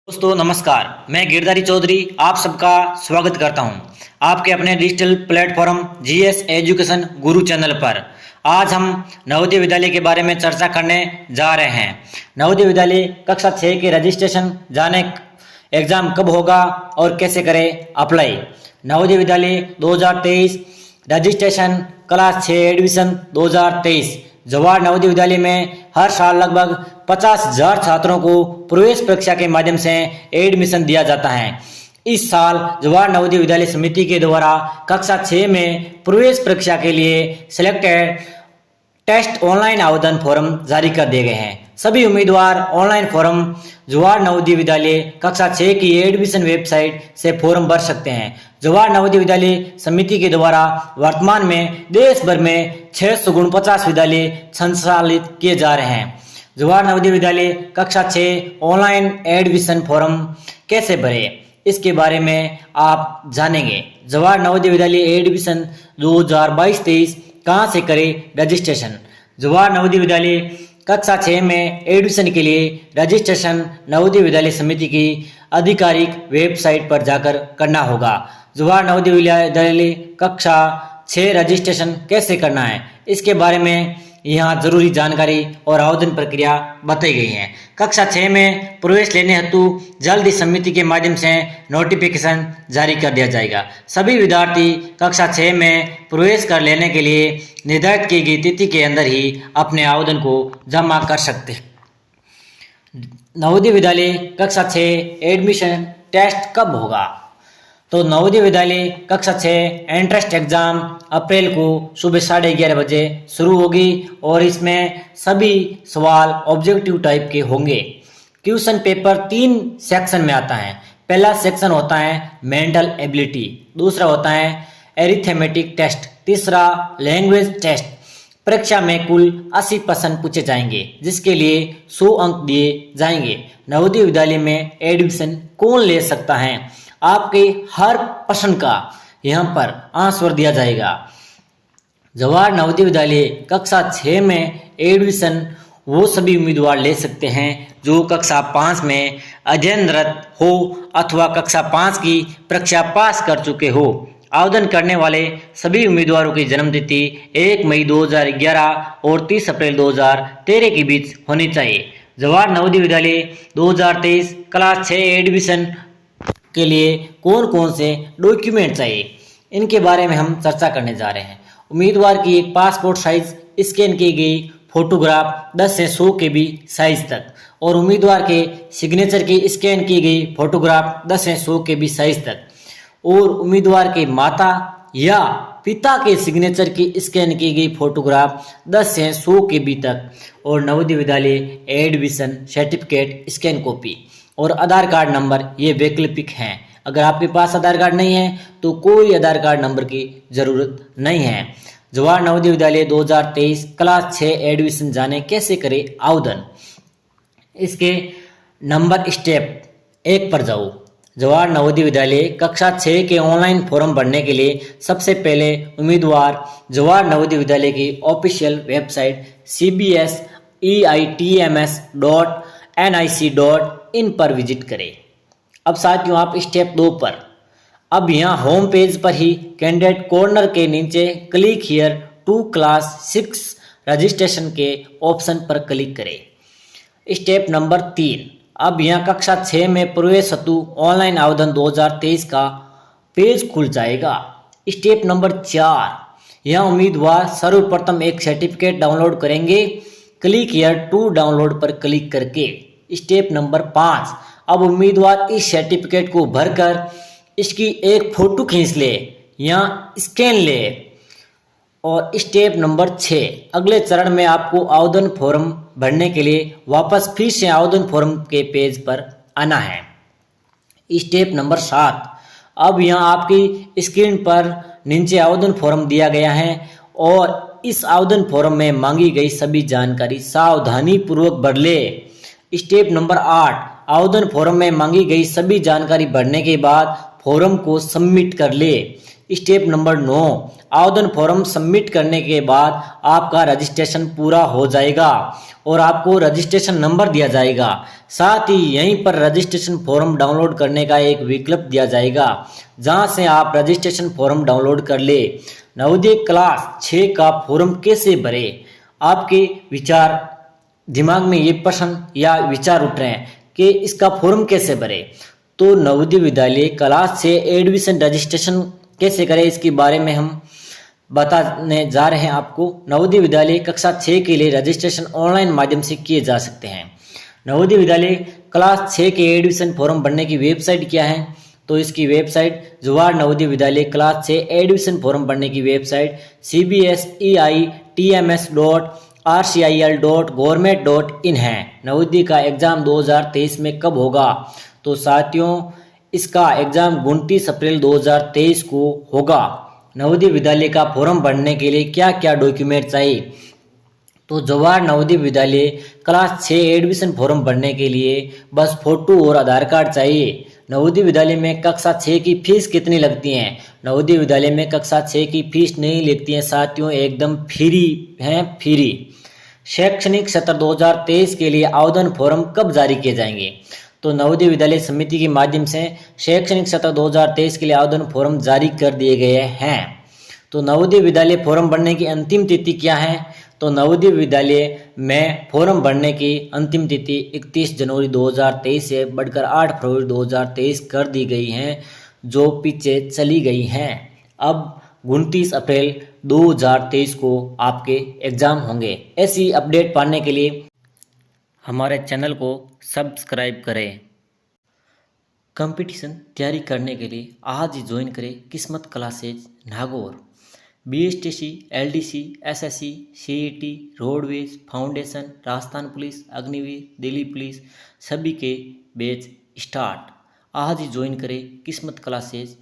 दोस्तों नमस्कार। मैं गिरधारी चौधरी आप सबका स्वागत करता हूं आपके अपने डिजिटल प्लेटफॉर्म जीएस एजुकेशन गुरु चैनल पर। आज हम नवोदय विद्यालय के बारे में चर्चा करने जा रहे हैं। नवोदय विद्यालय कक्षा 6 के रजिस्ट्रेशन जाने एग्जाम कब होगा और कैसे करें apply. Navodaya Vidyalaya 2023 registration class 6 admission 2023। Jawahar Navodaya Vidyalaya में हर साल लगभग 50,000 छात्रों को प्रवेश परीक्षा के माध्यम से एडमिशन दिया जाता है। इस साल जवाहर नवोदय विद्यालय समिति के द्वारा कक्षा 6 में प्रवेश परीक्षा के लिए सिलेक्टेड टेस्ट ऑनलाइन आवेदन फॉर्म जारी कर दिए गए हैं। सभी उम्मीदवार ऑनलाइन फॉर्म जवाहर नवोदय विद्यालय कक्षा 6 की एडमिशन वेबसाइट से फॉर्म भर सकते हैं। जवाहर नवोदय विद्यालय समिति के द्वारा वर्तमान में देश भर में 649 विद्यालय संचालित किए जा रहे हैं। जवाहर नवोदय विद्यालय कक्षा 6 ऑनलाइन एडमिशन फॉर्म कैसे भरें इसके बारे में आप जानेंगे। जवाहर नवोदय विद्यालय एडमिशन 2022-23 कहां से करें रजिस्ट्रेशन। जवाहर नवोदय विद्यालय कक्षा 6 में एडमिशन के लिए रजिस्ट्रेशन नवोदय विद्यालय समिति की आधिकारिक वेबसाइट पर जाकर करना होगा। जवाहर नवोदय विद्यालय कक्षा 6 रजिस्ट्रेशन कैसे करना है इसके बारे में यहाँ जरूरी जानकारी और आवेदन प्रक्रिया बताई गई है। कक्षा 6 में प्रवेश लेने हेतु जल्द ही समिति के माध्यम से नोटिफिकेशन जारी कर दिया जाएगा। सभी विद्यार्थी कक्षा 6 में प्रवेश कर लेने के लिए निर्धारित की गई तिथि के अंदर ही अपने आवेदन को जमा कर सकते हैं। नवोदय विद्यालय कक्षा 6 एडमिशन टेस्ट कब होगा। तो नवोदय विद्यालय कक्षा 6 एंट्रेंस एग्जाम अप्रैल को सुबह 11:30 बजे शुरू होगी और इसमें सभी सवाल ऑब्जेक्टिव टाइप के होंगे। क्वेश्चन पेपर 3 सेक्शन में आता है। पहला सेक्शन होता है मेंटल एबिलिटी, दूसरा होता है एरिथमेटिक टेस्ट, तीसरा लैंग्वेज टेस्ट। परीक्षा में कुल 80 प्रश्न पूछे जाएंगे जिसके लिए 100 अंक दिए जाएंगे। नवोदय विद्यालय में एडमिशन कौन ले सकता है आपके हर प्रश्न का यहाँ पर आंसर दिया जाएगा। जवाहर नवोदय विद्यालय कक्षा 6 में एडमिशन वो सभी उम्मीदवार ले सकते हैं जो कक्षा 5 में अध्ययनरत हो अथवा कक्षा 5 की परीक्षा पास कर चुके हो। आवेदन करने वाले सभी उम्मीदवारों की जन्मतिथि 1 मई 2011 और 30 अप्रैल 2013 के बीच होनी चाहिए। जवाहर नवोदय विद्यालय 2023 क्लास 6 एडमिशन के लिए कौन कौन से डॉक्यूमेंट चाहिए इनके बारे में हम चर्चा करने जा रहे हैं। उम्मीदवार की एक पासपोर्ट साइज स्कैन की गई फोटोग्राफ 10 से 100 KB साइज तक और उम्मीदवार के सिग्नेचर की स्कैन की गई फोटोग्राफ 10 से 100 KB साइज तक और उम्मीदवार के माता या पिता के सिग्नेचर की स्कैन की गई फोटोग्राफ 10 से 100 KB तक और Navodaya Vidyalaya admission certificate scan copy और आधार कार्ड नंबर ये वैकल्पिक हैं। अगर आपके पास आधार कार्ड नहीं है तो कोई आधार कार्ड नंबर की जरूरत नहीं है। जवाहर नवोदय विद्यालय 2023 क्लास 6 एडमिशन जाने कैसे करें आवेदन इसके नंबर स्टेप 1 पर जाओ। जवाहर नवोदय विद्यालय कक्षा 6 के ऑनलाइन फॉर्म भरने के लिए सबसे पहले उम्मीदवार जवाहर नवोदय विद्यालय की ऑफिशियल वेबसाइट cbseitms.nic.in पर विजिट करें। अब साथियों आप स्टेप 2 पर अब यहाँ होम पेज पर ही कैंडिडेट कॉर्नर के नीचे click here to class 6 registration के ऑप्शन पर क्लिक करें। स्टेप नंबर 3 अब यहाँ कक्षा 6 में प्रवेश हेतु ऑनलाइन आवेदन 2023 का पेज खुल जाएगा। स्टेप नंबर 4 यहाँ उम्मीदवार सर्वप्रथम एक सर्टिफिकेट डाउनलोड करेंगे। क्लिक हियर टू डाउनलोड पर क्लिक करके। स्टेप नंबर 5 अब उम्मीदवार इस सर्टिफिकेट को भरकर इसकी एक फोटो खींच ले या स्कैन ले। और स्टेप नंबर 6 अगले चरण में आपको आवेदन फॉर्म भरने के लिए वापस फिर से आवेदन फॉर्म के पेज पर आना है। स्टेप नंबर 7 अब यहाँ आपकी स्क्रीन पर नीचे आवेदन फॉर्म दिया गया है और इस आवेदन फॉर्म में मांगी गई सभी जानकारी सावधानी पूर्वक भर ले। स्टेप नंबर 8 आवेदन फॉर्म में मांगी गई सभी जानकारी भरने के बाद फॉर्म को सबमिट कर ले। स्टेप नंबर 9, आवेदन फॉर्म सबमिट करने के बाद आपका रजिस्ट्रेशन पूरा हो जाएगा और आपको रजिस्ट्रेशन नंबर दिया जाएगा। साथ ही यहीं पर रजिस्ट्रेशन फॉर्म डाउनलोड करने का एक विकल्प दिया जाएगा, जहां से आप रजिस्ट्रेशन फॉर्म डाउनलोड कर ले। नवोदय क्लास 6 का फॉर्म कैसे भरे? आपके विचार दिमाग में ये प्रश्न या विचार उठ रहे हैं कि इसका फॉर्म कैसे भरे। तो Navodaya Vidyalaya class 6 admission registration कैसे करें, इसके बारे में हम बताने जा रहे हैं आपको। नवोदय विद्यालय कक्षा 6 के लिए रजिस्ट्रेशन ऑनलाइन माध्यम से किए जा सकते हैं। नवोदय विद्यालय क्लास 6 के एडमिशन फॉर्म भरने की वेबसाइट क्या है? तो इसकी website Jawahar Navodaya Vidyalaya class 6 admission form भरने की वेबसाइट cbseitms.rcil.government.in है। नवोदय का एग्जाम 2023 में कब होगा? तो साथियों, इसका एग्जाम 29 अप्रैल 2023 को होगा। नवोदय विद्यालय का फॉर्म भरने के लिए क्या क्या डॉक्यूमेंट चाहिए? तो Jawahar Navodaya Vidyalaya class 6 admission form भरने के लिए बस फोटो और आधार कार्ड चाहिए। नवोदय विद्यालय में कक्षा 6 की फीस कितनी लगती है? नवोदय विद्यालय में कक्षा 6 की फीस नहीं लगती है साथियों, एकदम फ्री है, फ्री। शैक्षणिक सत्र 2023 के लिए आवेदन फॉर्म कब जारी किए जाएंगे? तो नवोदय विद्यालय समिति के माध्यम से शैक्षणिक सत्र 2023 के लिए आवेदन फॉर्म जारी कर दिए गए हैं। तो नवोदय विद्यालय फॉर्म भरने की अंतिम तिथि क्या है? तो नवोदय विद्यालय में फॉर्म भरने की अंतिम तिथि 31 जनवरी 2023 से बढ़कर 8 फरवरी 2023 कर दी गई है, जो पीछे चली गई हैं। अब 29 अप्रैल 2023 को आपके एग्जाम होंगे। ऐसी अपडेट पाने के लिए हमारे चैनल को सब्सक्राइब करें। कंपटीशन तैयारी करने के लिए आज ही ज्वाइन करें किस्मत classes Nagaur. BSTC, LDC, SSC, CET, roadways, foundation, Rajasthan police, Agniveer, Delhi police सभी के बैच स्टार्ट। आज ही ज्वाइन करें किस्मत क्लासेज